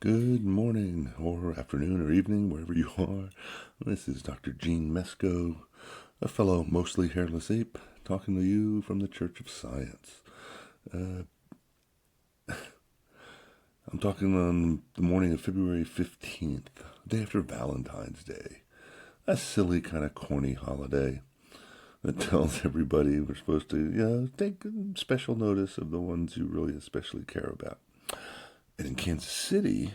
Good morning, or afternoon, or evening, wherever you are. This is Dr. Gene Mesco, a fellow mostly hairless ape, talking to you from the Church of Science. I'm talking on the morning of February 15th, day after Valentine's Day. A silly, kind of corny holiday that tells everybody we're supposed to, take special notice of the ones you really especially care about. And in Kansas City,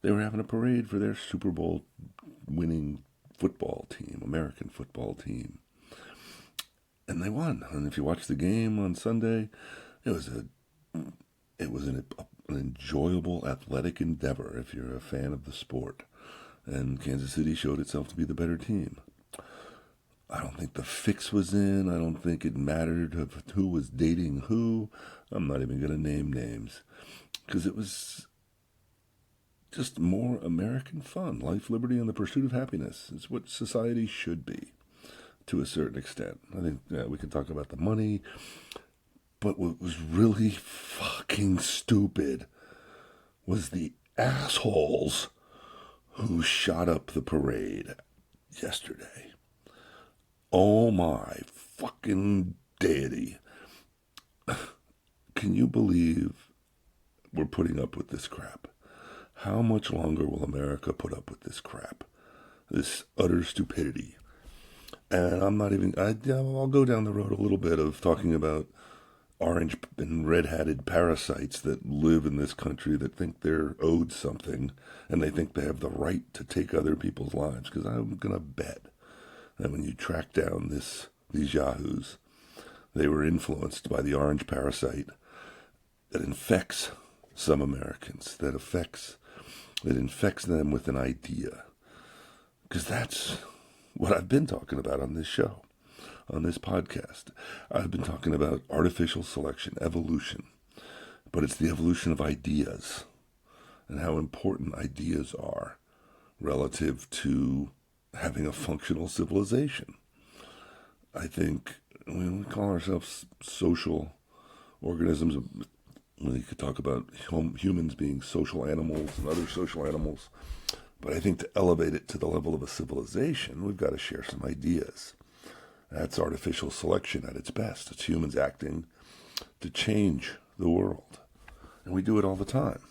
they were having a parade for their Super Bowl winning football team, American football team. And they won. And if you watch the game on Sunday, it was an enjoyable athletic endeavor if you're a fan of the sport. And Kansas City showed itself to be the better team. I don't think the fix was in. I don't think it mattered of who was dating who. I'm not even going to name names. Because it was just more American fun. Life, liberty, and the pursuit of happiness is what society should be, to a certain extent. I think we can talk about the money, but what was really fucking stupid was the assholes who shot up the parade yesterday. Oh my fucking deity. Can you believe we're putting up with this crap? How much longer will America put up with this crap? This utter stupidity. And I'm not even, I'll go down the road a little bit of talking about orange and red-hatted parasites that live in this country that think they're owed something and they think they have the right to take other people's lives. Because I'm going to bet that when you track down these yahoos, they were influenced by the orange parasite that infects some Americans, that infects them with an idea. Because that's what I've been talking about on this show, on this podcast. I've been talking about artificial selection, evolution. But it's the evolution of ideas and how important ideas are relative to having a functional civilization. I think we call ourselves social organisms. We could talk about humans being social animals and other social animals. But I think to elevate it to the level of a civilization, we've got to share some ideas. That's artificial selection at its best. It's humans acting to change the world. And we do it all the time,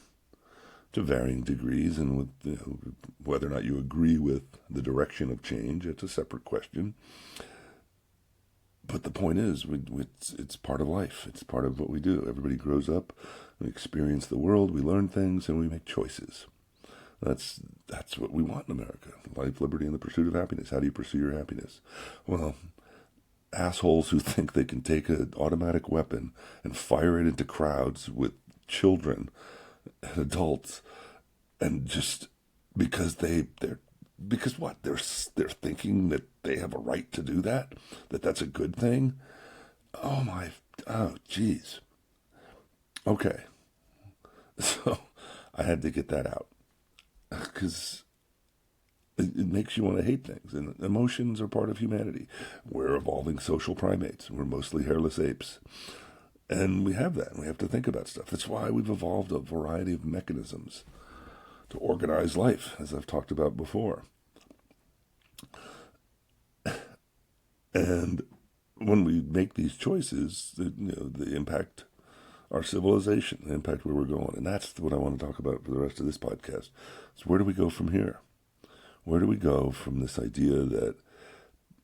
to varying degrees. And with whether or not you agree with the direction of change, it's a separate question. But the point is, it's part of life. It's part of what we do. Everybody grows up, we experience the world, we learn things, and we make choices. That's what we want in America. Life, liberty, and the pursuit of happiness. How do you pursue your happiness? Well, assholes who think they can take an automatic weapon and fire it into crowds with children and adults, and just because because what? They're thinking that they have a right to do that? That's a good thing? Oh, geez. Okay. So I had to get that out. Because it makes you want to hate things. And emotions are part of humanity. We're evolving social primates. We're mostly hairless apes. And we have that. We have to think about stuff. That's why we've evolved a variety of mechanisms to organize life, as I've talked about before. And when we make these choices, they impact our civilization, the impact where we're going. And that's what I want to talk about for the rest of this podcast. So where do we go from here? Where do we go from this idea that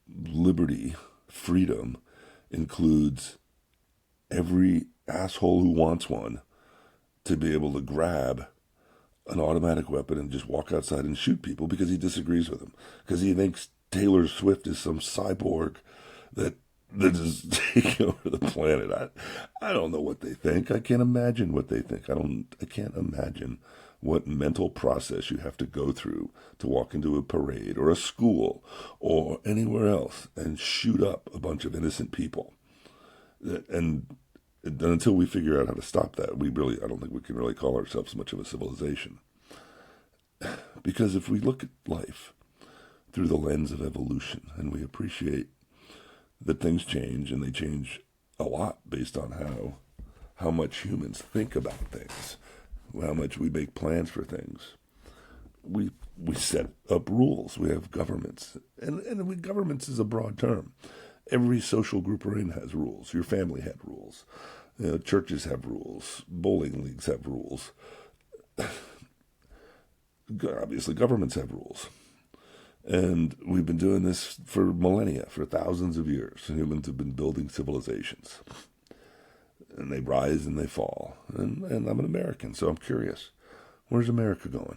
liberty, freedom, includes every asshole who wants one to be able to grab an automatic weapon and just walk outside and shoot people because he disagrees with them, because he thinks Taylor Swift is some cyborg that is taking over the planet. I don't know what they think. I can't imagine what they think. I can't imagine what mental process you have to go through to walk into a parade or a school or anywhere else and shoot up a bunch of innocent people. And until we figure out how to stop that, I don't think we can really call ourselves much of a civilization. Because if we look at life through the lens of evolution and we appreciate that things change, and they change a lot based on how much humans think about things. how much we make plans for things. We set up rules. We have governments, and governments is a broad term. Every social group we're in has rules. Your family had rules. Churches have rules. Bowling leagues have rules. Obviously, governments have rules. And we've been doing this for millennia, for thousands of years. Humans have been building civilizations. And they rise and they fall. And I'm an American, so I'm curious. Where's America going?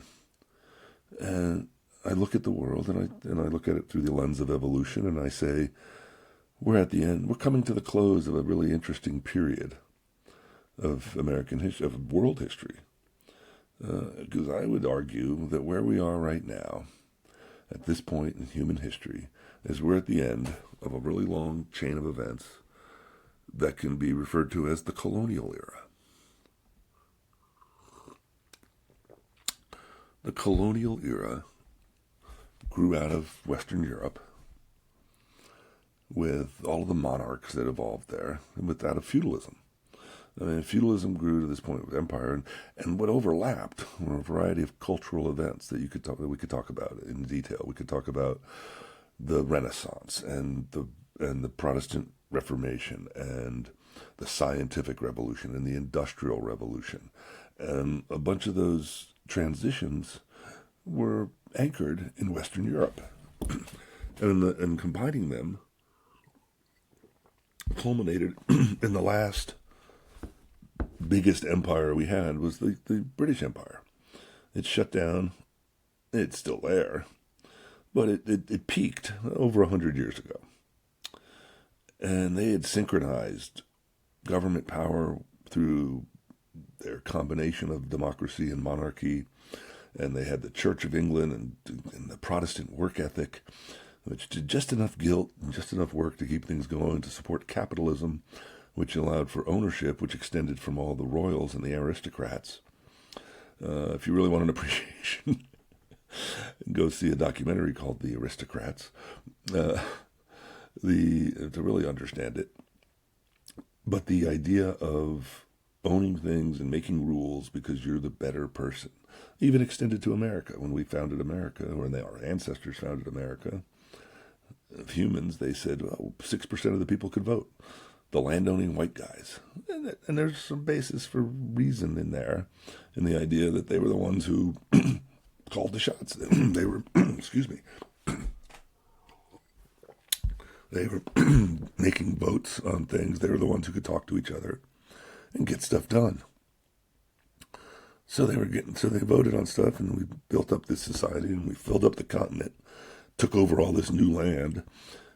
And I look at the world, and I look at it through the lens of evolution, and I say, we're at the end. We're coming to the close of a really interesting period of American history, of world history. Because I would argue that where we are right now, at this point in human history, is we're at the end of a really long chain of events that can be referred to as the Colonial Era. The Colonial Era grew out of Western Europe with all of the monarchs that evolved there, and with that of feudalism. I mean, feudalism grew to this point with empire, and what overlapped were a variety of cultural events that we could talk about in detail. We could talk about the Renaissance and the Protestant Reformation and the Scientific Revolution and the Industrial Revolution, and a bunch of those transitions were anchored in Western Europe, and combining them culminated in the last biggest empire we had was the British Empire. It shut down. It's still there, but it peaked over 100 years ago. And they had synchronized government power through their combination of democracy and monarchy, and they had the Church of England and the Protestant work ethic, which did just enough guilt and just enough work to keep things going, to support capitalism, which allowed for ownership, which extended from all the royals and the aristocrats. If you really want an appreciation, go see a documentary called The Aristocrats, to really understand it. But the idea of owning things and making rules because you're the better person even extended to America. When we founded America, or when our ancestors founded America, of humans, they said, well, 6% of the people could vote. The landowning white guys. And there's some basis for reason in there, in the idea that they were the ones who called the shots. They were, excuse me, they were making votes on things. They were the ones who could talk to each other and get stuff done. So they voted on stuff, and we built up this society, and we filled up the continent, took over all this new land,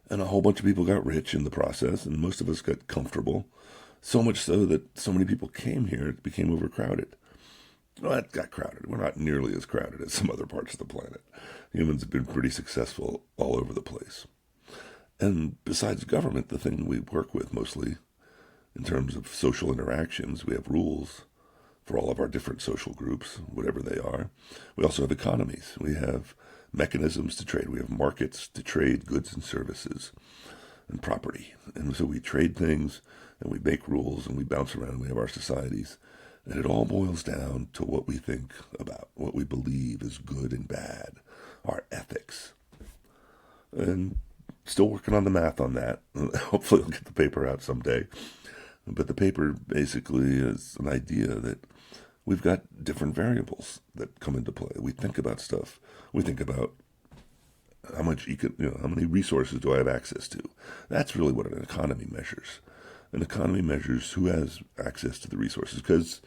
and a whole bunch of people got rich in the process, and most of us got comfortable, so much so that so many people came here, it became overcrowded. Well, it got crowded. We're not nearly as crowded as some other parts of the planet. Humans have been pretty successful all over the place. And besides government, the thing we work with mostly, in terms of social interactions, we have rules for all of our different social groups, whatever they are. We also have economies. We have mechanisms to trade. We have markets to trade goods and services and property. And so we trade things, and we make rules, and we bounce around. We have our societies. And it all boils down to what we think about, what we believe is good and bad, our ethics. And still working on the math on that. Hopefully I'll get the paper out someday. But the paper basically is an idea that we've got different variables that come into play. We think about stuff. We think about how many resources do I have access to? That's really what an economy measures. An economy measures who has access to the resources, because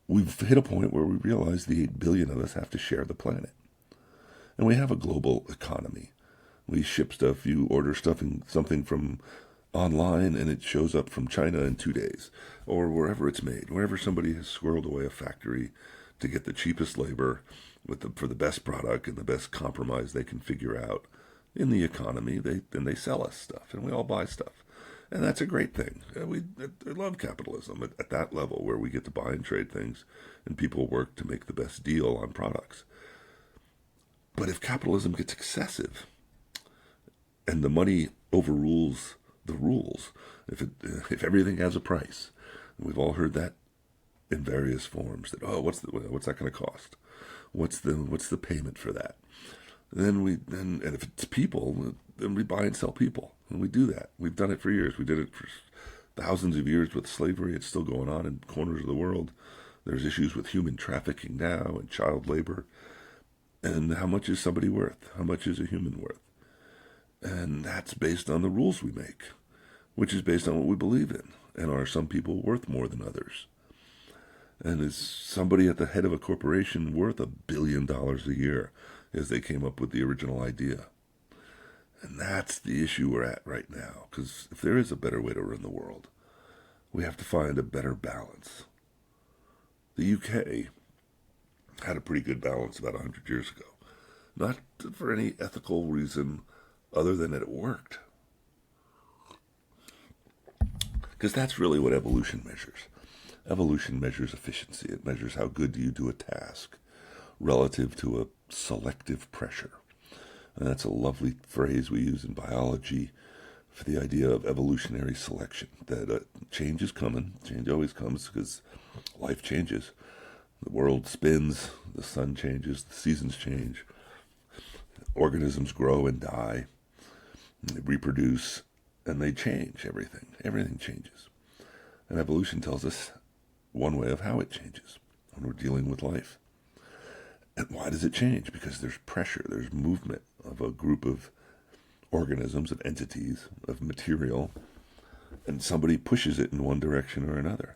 we've hit a point where we realize the 8 billion of us have to share the planet. And we have a global economy. We ship stuff, you order something from online, and it shows up from China in 2 days, or wherever it's made, wherever somebody has squirreled away a factory to get the cheapest labor for the best product and the best compromise they can figure out in the economy. Then they sell us stuff, and we all buy stuff. And that's a great thing. I love capitalism at that level, where we get to buy and trade things, and people work to make the best deal on products. But if capitalism gets excessive, and the money overrules the rules, if everything has a price, and we've all heard that in various forms. That, oh, what's that going to cost? What's the payment for that? And if it's people, then we buy and sell people, and we do that. We've done it for years. We did it for thousands of years with slavery. It's still going on in corners of the world. There's issues with human trafficking now and child labor. And how much is somebody worth? How much is a human worth? And that's based on the rules we make, which is based on what we believe in. And are some people worth more than others? And is somebody at the head of a corporation worth $1 billion a year, as they came up with the original idea? And that's the issue we're at right now. Because if there is a better way to run the world, we have to find a better balance. The UK had a pretty good balance about 100 years ago. Not for any ethical reason other than that it worked. Because that's really what evolution measures. Evolution measures efficiency. It measures how good do you do a task relative to a selective pressure. And that's a lovely phrase we use in biology for the idea of evolutionary selection, that change is coming. Change always comes because life changes. The world spins, the sun changes, the seasons change, organisms grow and die, and they reproduce, and they change everything. Everything changes. And evolution tells us one way of how it changes when we're dealing with life. And why does it change? Because there's pressure, there's movement of a group of organisms, of entities, of material, and somebody pushes it in one direction or another,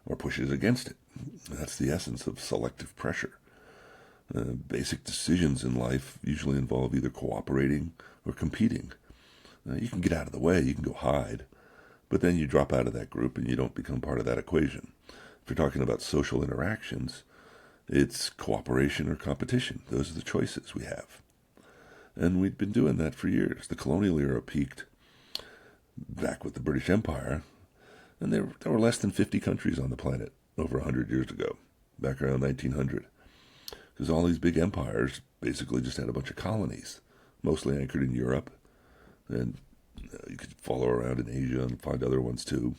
or pushes against it. That's the essence of selective pressure. Basic decisions in life usually involve either cooperating or competing. You can get out of the way, you can go hide, but then you drop out of that group and you don't become part of that equation. If you're talking about social interactions, it's cooperation or competition. Those are the choices we have. And we'd been doing that for years. The Colonial Era peaked back with the British Empire, and there were less than 50 countries on the planet over 100 years ago, back around 1900. Because all these big empires basically just had a bunch of colonies, mostly anchored in Europe. And you could follow around in Asia and find other ones too.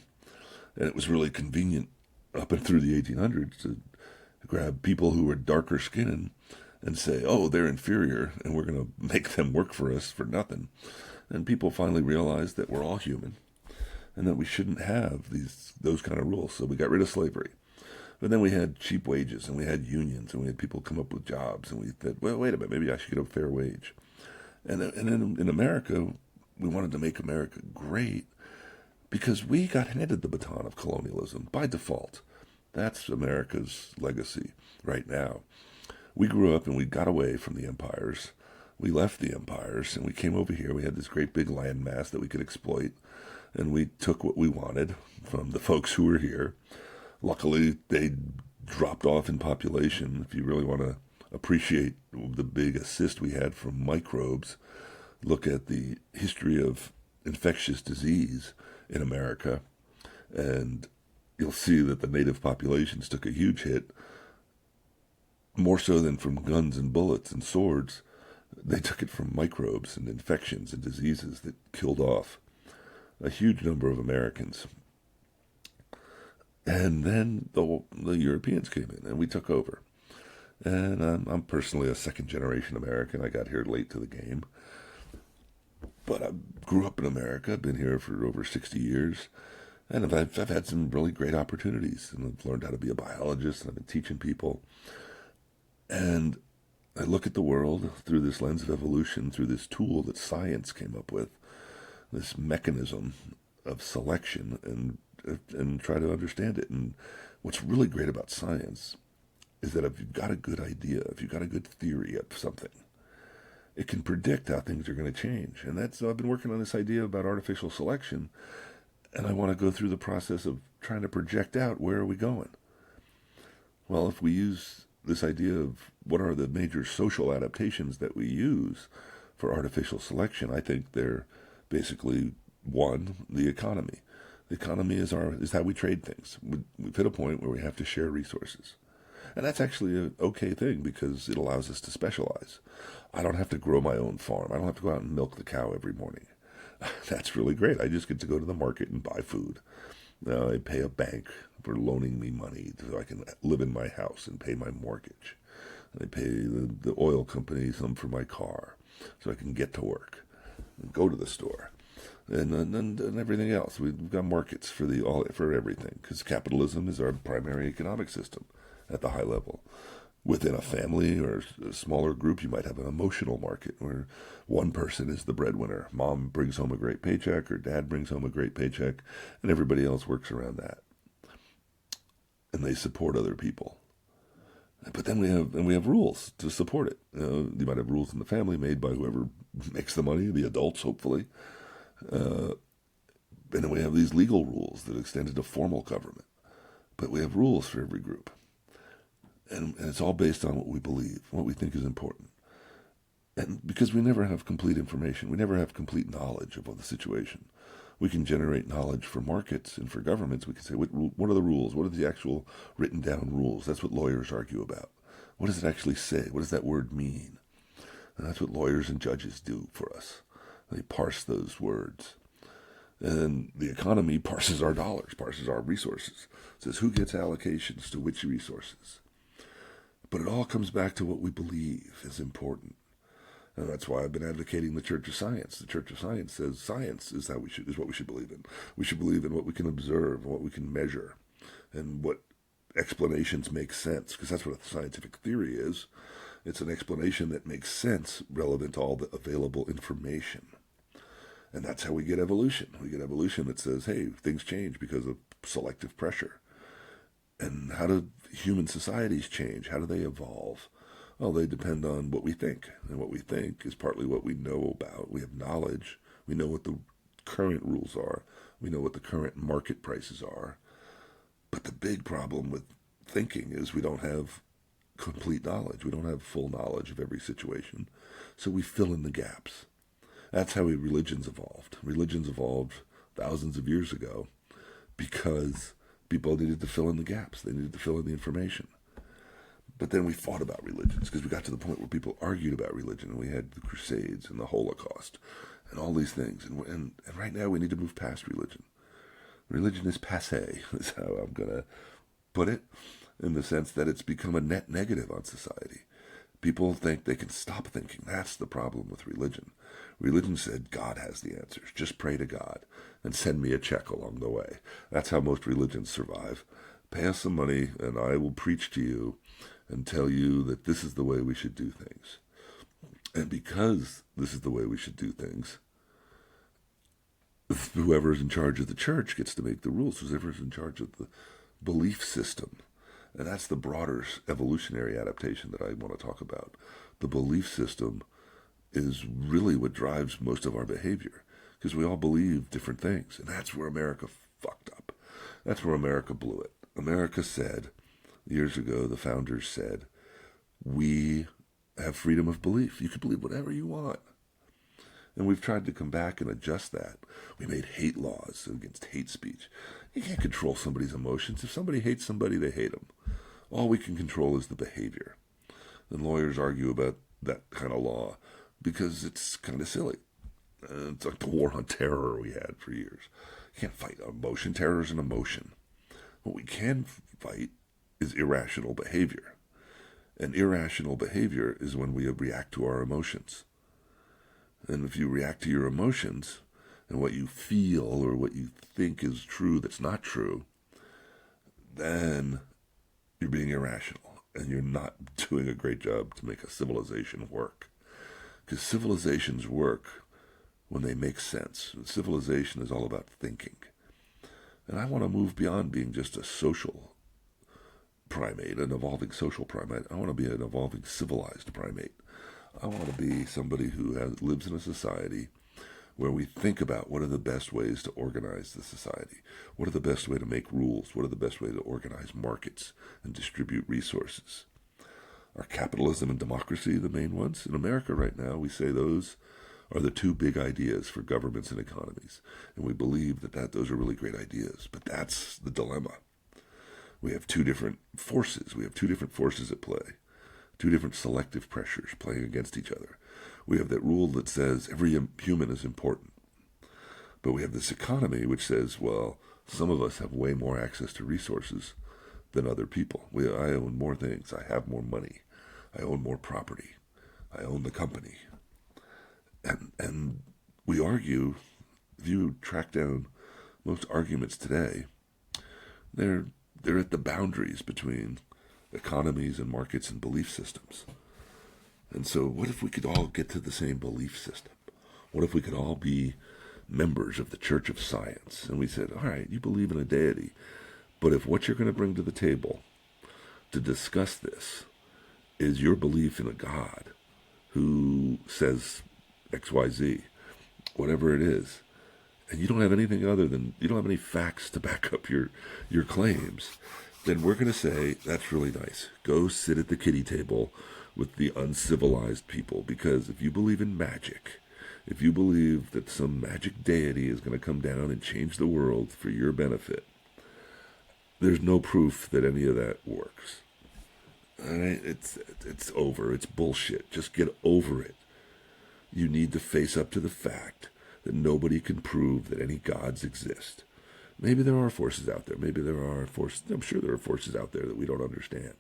And it was really convenient up and through the 1800s to grab people who were darker skinned and say, oh, they're inferior, and we're going to make them work for us for nothing. And people finally realized that we're all human and that we shouldn't have those kind of rules. So we got rid of slavery. But then we had cheap wages, and we had unions, and we had people come up with jobs, and we said, well, wait a minute, maybe I should get a fair wage. And in America, we wanted to make America great because we got handed the baton of colonialism by default. That's America's legacy right now. We grew up and we got away from the empires. We left the empires and we came over here. We had this great big landmass that we could exploit, and we took what we wanted from the folks who were here. Luckily, they dropped off in population. If you really want to appreciate the big assist we had from microbes, look at the history of infectious disease in America, and you'll see that the native populations took a huge hit, more so than from guns and bullets and swords. They took it from microbes and infections and diseases that killed off a huge number of Americans. And then the Europeans came in and we took over. And I'm personally a second-generation American. I got here late to the game. But I grew up in America. I've been here for over 60 years. And I've had some really great opportunities. And I've learned how to be a biologist. And I've been teaching people. And I look at the world through this lens of evolution, through this tool that science came up with, this mechanism of selection, and try to understand it. And what's really great about science is that if you've got a good idea, if you've got a good theory of something, it can predict how things are going to change. And I've been working on this idea about artificial selection, and I want to go through the process of trying to project out where are we going. Well, if we use this idea of what are the major social adaptations that we use for artificial selection, I think they're basically, one, the economy. The economy is how we trade things. We've hit a point where we have to share resources. And that's actually an okay thing because it allows us to specialize. I don't have to grow my own farm. I don't have to go out and milk the cow every morning. That's really great. I just get to go to the market and buy food. Now I pay a bank for loaning me money so I can live in my house and pay my mortgage. And I pay the oil company some for my car so I can get to work and go to the store. And everything else. We've got markets for everything, because capitalism is our primary economic system at the high level. Within a family or a smaller group, you might have an emotional market where one person is the breadwinner. Mom brings home a great paycheck, or dad brings home a great paycheck, and everybody else works around that. And they support other people. But then we have rules to support it. You might have rules in the family made by whoever makes the money, the adults, hopefully. And then we have these legal rules that extend into formal government. But we have rules for every group. And it's all based on what we believe, what we think is important. And because we never have complete information, we never have complete knowledge of the situation. We can generate knowledge for markets and for governments. We can say, what are the rules? What are the actual written down rules? That's what lawyers argue about. What does it actually say? What does that word mean? And that's what lawyers and judges do for us. They parse those words. And the economy parses our dollars, parses our resources. It says who gets allocations to which resources. But it all comes back to what we believe is important. And that's why I've been advocating the Church of Science. The Church of Science says science is what we should believe in. We should believe in what we can observe, what we can measure, and what explanations make sense, because that's what a scientific theory is. It's an explanation that makes sense relevant to all the available information. And that's how we get evolution. We get evolution that says, hey, things change because of selective pressure. And how do human societies change? How do they evolve? Well, they depend on what we think. And what we think is partly what we know about. We have knowledge. We know what the current rules are. We know what the current market prices are. But the big problem with thinking is we don't have complete knowledge. We don't have full knowledge of every situation. So we fill in the gaps. That's how religions evolved. Religions evolved thousands of years ago because people needed to fill in the gaps. They needed to fill in the information. But then we fought about religions because we got to the point where people argued about religion, and we had the Crusades and the Holocaust and all these things. And right now we need to move past religion. Religion is passé, is how I'm going to put it, in the sense that it's become a net negative on society. People think they can stop thinking. That's the problem with religion. Religion said God has the answers. Just pray to God and send me a check along the way. That's how most religions survive. Pay us some money and I will preach to you and tell you that this is the way we should do things. And because this is the way we should do things, whoever's in charge of the church gets to make the rules. Whoever's in charge of the belief system. And that's the broader evolutionary adaptation that I want to talk about. The belief system is really what drives most of our behavior, because we all believe different things. And that's where America fucked up. That's where America blew it. America said, years ago, the founders said, we have freedom of belief. You can believe whatever you want. And we've tried to come back and adjust that. We made hate laws against hate speech. You can't control somebody's emotions. If somebody hates somebody, they hate them. All we can control is the behavior. And lawyers argue about that kind of law because it's kind of silly. It's like the war on terror we had for years. You can't fight emotion. Terror is an emotion. What we can fight is irrational behavior. And irrational behavior is when we react to our emotions. And if you react to your emotions and what you feel or what you think is true that's not true, then you're being irrational and you're not doing a great job to make a civilization work. Because civilizations work when they make sense. Civilization is all about thinking. And I want to move beyond being just a social primate, an evolving social primate. I want to be an evolving civilized primate. I want to be somebody who lives in a society where we think about what are the best ways to organize the society. What are the best way to make rules? What are the best way to organize markets and distribute resources? Are capitalism and democracy the main ones? In America right now, we say those are the two big ideas for governments and economies. And we believe that those are really great ideas. But that's the dilemma. We have two different forces. We have two different forces at play. Two different selective pressures playing against each other. We have that rule that says every human is important. But we have this economy which says, well, Some of us have way more access to resources than other people. I own more things. I have more money. I own more property. I own the company. And we argue, if you track down most arguments today, they're at the boundaries between economies and markets and belief systems. And so what if we could all get to the same belief system? What if we could all be members of the Church of Science? And we said, all right, you believe in a deity, but if what you're going to bring to the table to discuss this is your belief in a God who says XYZ, whatever it is, and you don't have anything other than, you don't have any facts to back up your claims, then we're going to say, that's really nice. Go sit at the kiddie table with the uncivilized people, because if you believe in magic, if you believe that some magic deity is going to come down and change the world for your benefit, there's no proof that any of that works. All right? It's over. It's bullshit. Just get over it. You need to face up to the fact that nobody can prove that any gods exist. Maybe there are forces out there. Maybe there are forces. I'm sure there are forces out there that we don't understand.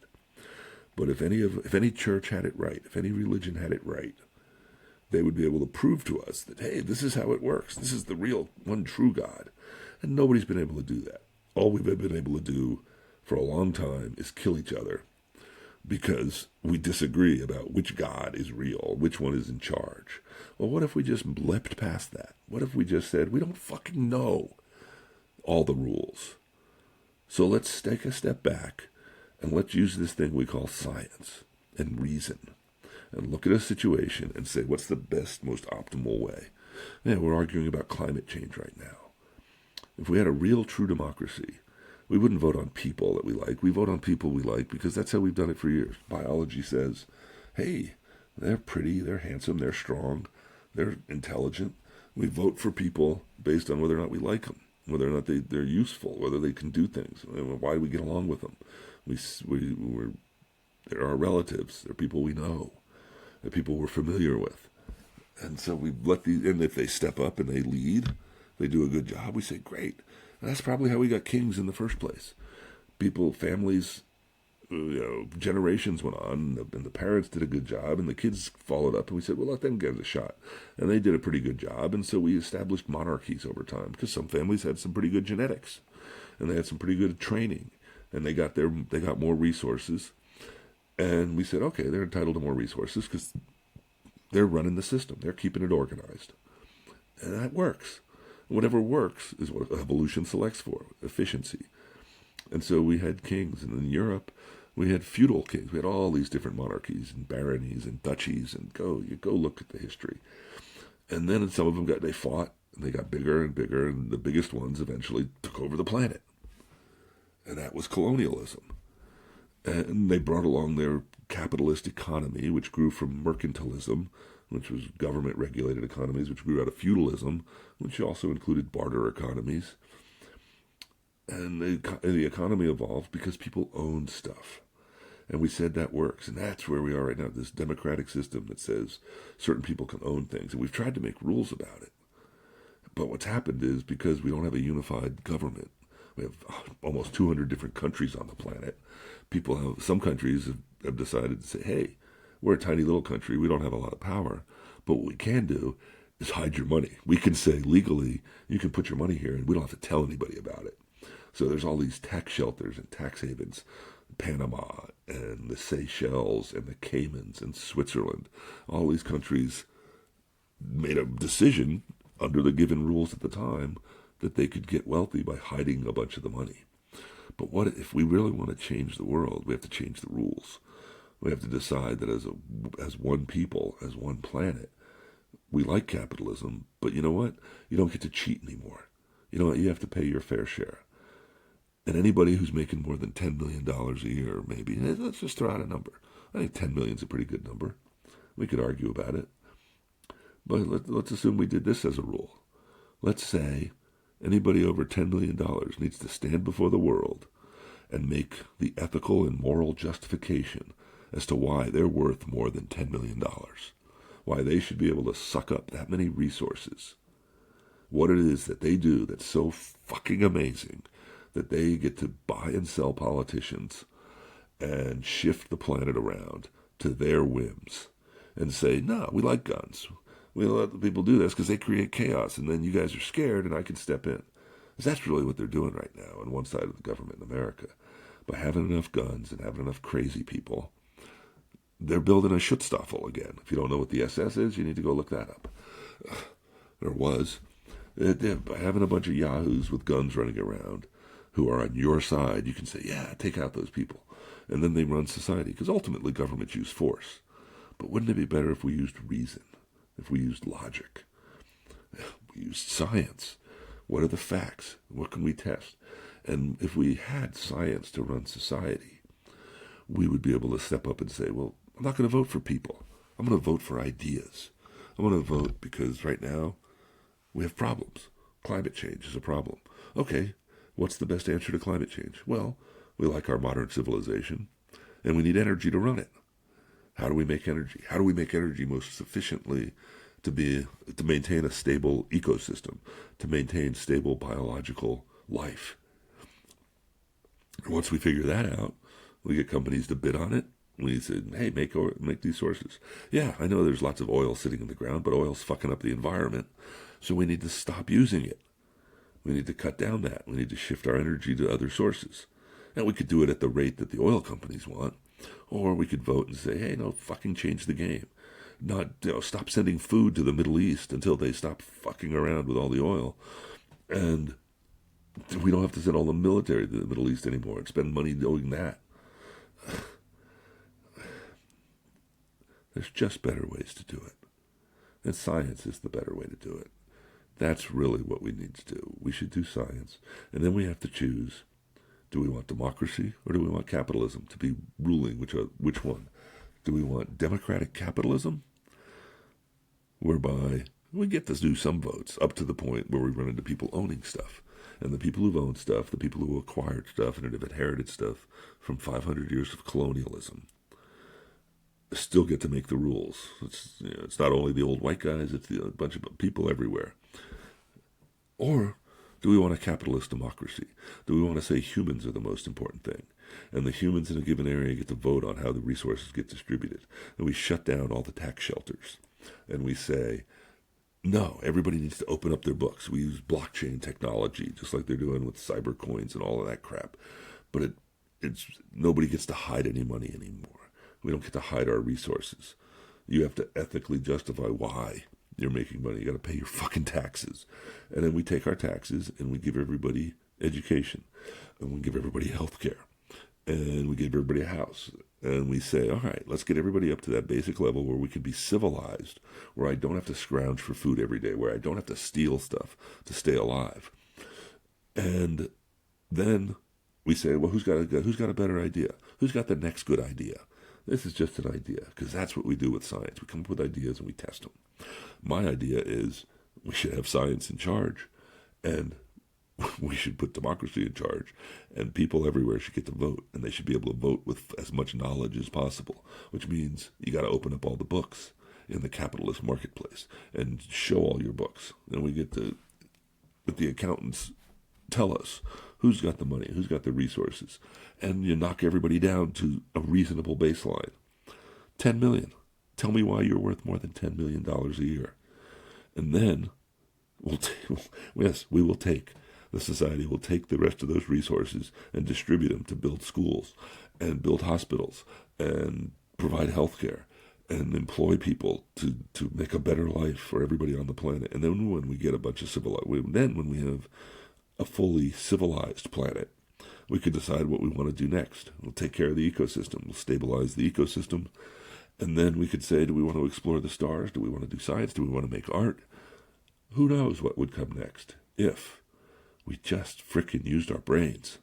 But if any church had it right, if any religion had it right, they would be able to prove to us that, hey, this is how it works. This is the real one true God. And nobody's been able to do that. All we've been able to do for a long time is kill each other because we disagree about which God is real, which one is in charge. Well, what if we just leapt past that? What if we just said, we don't fucking know all the rules. So let's take a step back and let's use this thing we call science and reason and look at a situation and say, what's the best, most optimal way? Yeah, we're arguing about climate change right now. If we had a real, true democracy, we wouldn't vote on people that we like. We vote on people we like because that's how we've done it for years. Biology says, hey, they're pretty, they're handsome, they're strong, they're intelligent. We vote for people based on whether or not we like them, whether or not they're useful, whether they can do things, why do we get along with them. They're our relatives, they're people we know, they're people we're familiar with. And so we let and if they step up and they lead, they do a good job, we say, great. And that's probably how we got kings in the first place. People, families, generations went on, and the parents did a good job, and the kids followed up, and we said, well, let them give it a shot. And they did a pretty good job, and so we established monarchies over time, because some families had some pretty good genetics, and they had some pretty good training, and they got more resources, and we said, okay, they're entitled to more resources, because they're running the system, they're keeping it organized. And that works. Whatever works is what evolution selects for, efficiency. And so we had kings, and in Europe, we had feudal kings. We had all these different monarchies and baronies and duchies, and go look at the history. And then some of them they fought, and they got bigger and bigger, and the biggest ones eventually took over the planet. And that was colonialism. And they brought along their capitalist economy, which grew from mercantilism, which was government-regulated economies, which grew out of feudalism, which also included barter economies. And the economy evolved because people owned stuff. And we said that works. And that's where we are right now, this democratic system that says certain people can own things. And we've tried to make rules about it. But what's happened is because we don't have a unified government, we have almost 200 different countries on the planet. Some countries have decided to say, hey, we're a tiny little country. We don't have a lot of power. But what we can do is hide your money. We can say legally, you can put your money here and we don't have to tell anybody about it. So there's all these tax shelters and tax havens, Panama and the Seychelles and the Caymans and Switzerland. All these countries made a decision under the given rules at the time that they could get wealthy by hiding a bunch of the money. But what if we really want to change the world? We have to change the rules. We have to decide that as one people, as one planet, we like capitalism, but you know what? You don't get to cheat anymore. You know what? You have to pay your fair share. And anybody who's making more than $10 million a year, maybe, let's just throw out a number. I think 10 million is a pretty good number. We could argue about it. But let's assume we did this as a rule. Let's say anybody over $10 million needs to stand before the world and make the ethical and moral justification as to why they're worth more than $10 million, why they should be able to suck up that many resources what it is that they do that's so fucking amazing that they get to buy and sell politicians and shift the planet around to their whims and say, no, we like guns. We let the people do this because they create chaos, and then you guys are scared and I can step in. Because that's really what they're doing right now on one side of the government in America. By having enough guns and having enough crazy people, they're building a Schutzstaffel again. If you don't know what the SS is, you need to go look that up. There was. By having a bunch of yahoos with guns running around who are on your side, you can say, yeah, take out those people. And then they run society, because ultimately governments use force. But wouldn't it be better if we used reason, if we used logic, if we used science? What are the facts? What can we test? And if we had science to run society, we would be able to step up and say, well, I'm not going to vote for people. I'm going to vote for ideas. I'm going to vote because right now we have problems. Climate change is a problem. Okay, what's the best answer to climate change? Well, we like our modern civilization, and we need energy to run it. How do we make energy? How do we make energy most sufficiently to maintain a stable ecosystem, to maintain stable biological life? And once we figure that out, we get companies to bid on it. We say, hey, make these sources. Yeah, I know there's lots of oil sitting in the ground, but oil's fucking up the environment, so we need to stop using it. We need to cut down that. We need to shift our energy to other sources. And we could do it at the rate that the oil companies want. Or we could vote and say, hey, no, fucking change the game. Not, stop sending food to the Middle East until they stop fucking around with all the oil. And we don't have to send all the military to the Middle East anymore and spend money doing that. There's just better ways to do it. And science is the better way to do it. That's really what we need to do. We should do science. And then we have to choose, do we want democracy or do we want capitalism to be ruling? Which one? Do we want democratic capitalism, whereby we get to do some votes up to the point where we run into people owning stuff? And the people who've owned stuff, the people who acquired stuff and have inherited stuff from 500 years of colonialism, still get to make the rules. It's not only the old white guys, it's a bunch of people everywhere. Or do we want a capitalist democracy? Do we want to say humans are the most important thing? And the humans in a given area get to vote on how the resources get distributed. And we shut down all the tax shelters. And we say, no, everybody needs to open up their books. We use blockchain technology, just like they're doing with cyber coins and all of that crap. But it's nobody gets to hide any money anymore. We don't get to hide our resources. You have to ethically justify why you're making money. You got to pay your fucking taxes. And then we take our taxes and we give everybody education. And we give everybody health care. And we give everybody a house. And we say, all right, let's get everybody up to that basic level where we can be civilized, where I don't have to scrounge for food every day, where I don't have to steal stuff to stay alive. And then we say, well, who's got a better idea? Who's got the next good idea? This is just an idea, because that's what we do with science. We come up with ideas and we test them. My idea is we should have science in charge, and we should put democracy in charge, and people everywhere should get to vote, and they should be able to vote with as much knowledge as possible, which means you got to open up all the books in the capitalist marketplace and show all your books. And we get to, let the accountants tell us who's got the money, who's got the resources, and you knock everybody down to a reasonable baseline. 10 million. Tell me why you're worth more than $10 million a year. And then the society will take the rest of those resources and distribute them to build schools and build hospitals and provide health care and employ people to make a better life for everybody on the planet. And then when we get a bunch of when we have a fully civilized planet, we can decide what we want to do next. We'll take care of the ecosystem. We'll stabilize the ecosystem. And then we could say, do we want to explore the stars? Do we want to do science? Do we want to make art? Who knows what would come next if we just frickin' used our brains.